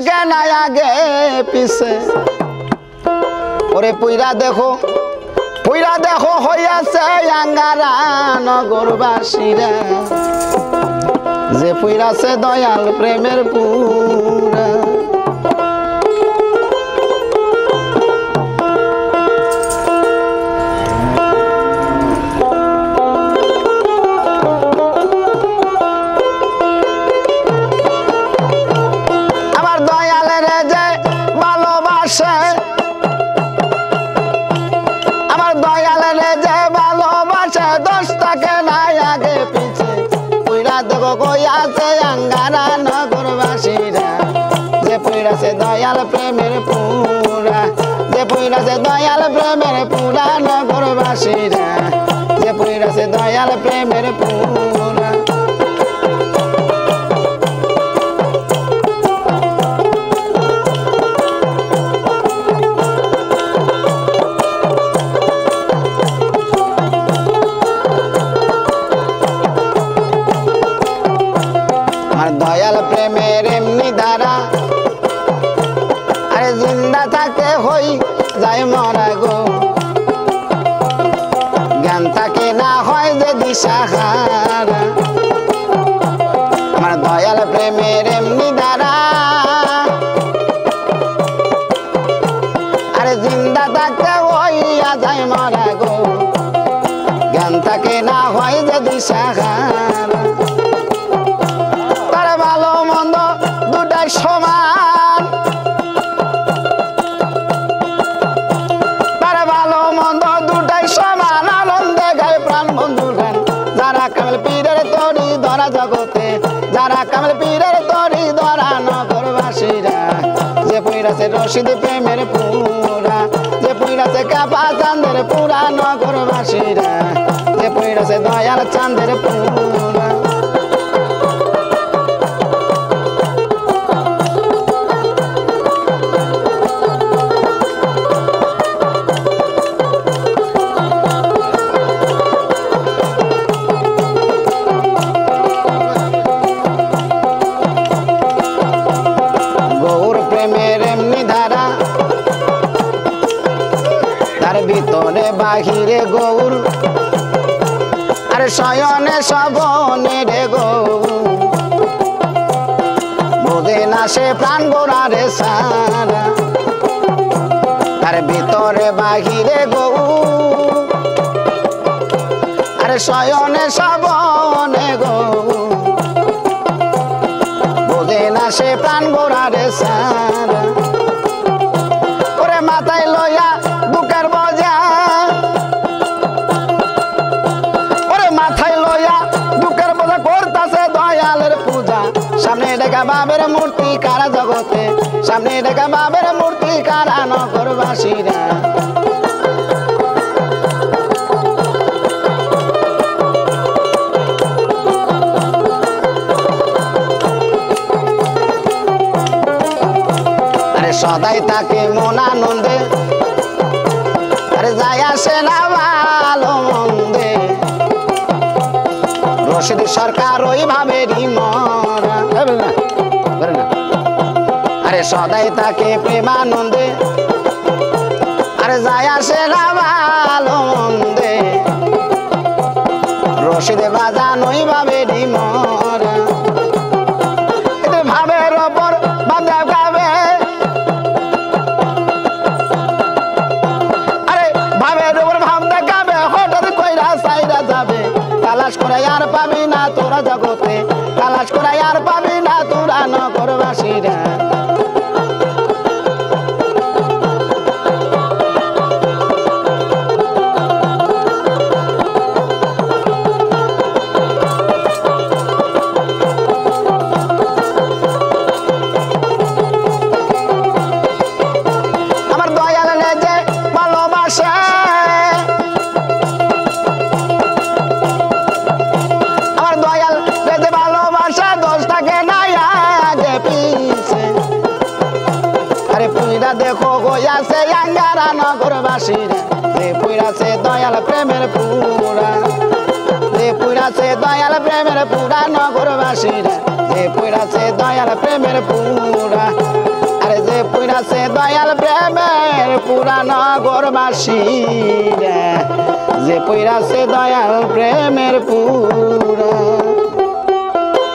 থাকে না আগে পিছে ওরে পুইরা দেখো হইয়াছে আঙ্গারা নগরবাসীরা যে পুইরাছে দয়াল প্রেমের পুরা আমার দয়ালের যে ভালোবাসে আমার দয়ালের যে ভালোবাসে দোষ থাকে নাই আগে পিছে পুইরা দেখো কইয়াছে আঙ্গারা নগরবাসীরা যে পুইরাছে দয়াল প্রেমের পুরা যে পুইরাছে দয়াল প্রেমের পুরা নগরবাসীরা যে পুইরাছে দয়াল প্রেমের পুরা দয়াল প্রেমের এমনি ধারা আরে জিন্দা থাকে হই যায় মরা গো জ্ঞান থাকে না হয় যে দিশাহারা আমার দয়াল প্রেমের এমনি ধারা আরে জিন্দা থাকতে হইয়া যায় মরা গো জ্ঞান থাকে না হয় যে দিশাহারা সমান তার ভালো মন্দ দুটাই সমান আনন্দে গায় প্রাণ বন্ধু গান যারা কামেল পীরের তরি ধরা জগতে যারা কামেল পীরের তরি ধরা নগরবাসীরা যে পুইরাছে রশিদ প্রেমের পুরা যে পুইরাছে কাপা চাঁদের পুরা নগরবাসীরা যে পুইরাছে দয়াল চাঁদের পুরা ভিতরে বাহিরে গৌর আরে শয়নে শবনে রে গৌর বোঝে না সে প্রাণ গোড়ারে সারা তার ভিতরে বাহিরে গৌর আরে শয়নে শবনে গৌর বোঝে না সে প্রাণ গোড়ারে সারা ওরে মাথায় লইয়া বুকের বজা ওরে মাথায় লইয়া বুকের বজা করতাছে দয়ালের পূজা সামনে দেখা বাবের মূর্তি কারা জগতে সামনে দেখা বাবের মূর্তি কারা নগরবাসীরা আরে সদাই তাকে মন আনন্দে আরে যায় আসে না ভালো মন্দে রশিদ সরকার ওইভাবে মরা আরে সদাই তাকে প্রেমানন্দে আরে যায় আসে না ভালো মন্দে রশিদ বাজান ওইভাবে মরা ভাবের ওপর বাঁধা গাবে তালাশ করাই আর পাবি না তোরা জগতে তালাশ করাই আর পাবি না তোরা নগরবাসীরা আমার দয়াল যে ভালোবাসা দেখো গইয়াছে আঙ্গারা নগরবাসীরা যে পুইরাছে দয়াল প্রেমের পুরা যে পুইরাছে দয়াল প্রেমের পুরা নগরবাসীরা যে পুইরাছে দয়াল প্রেমের পুরা পইরাছে দয়াল প্রেমের পুরান গরবাসী রে যে পইরাছে দয়াল প্রেমের পুরা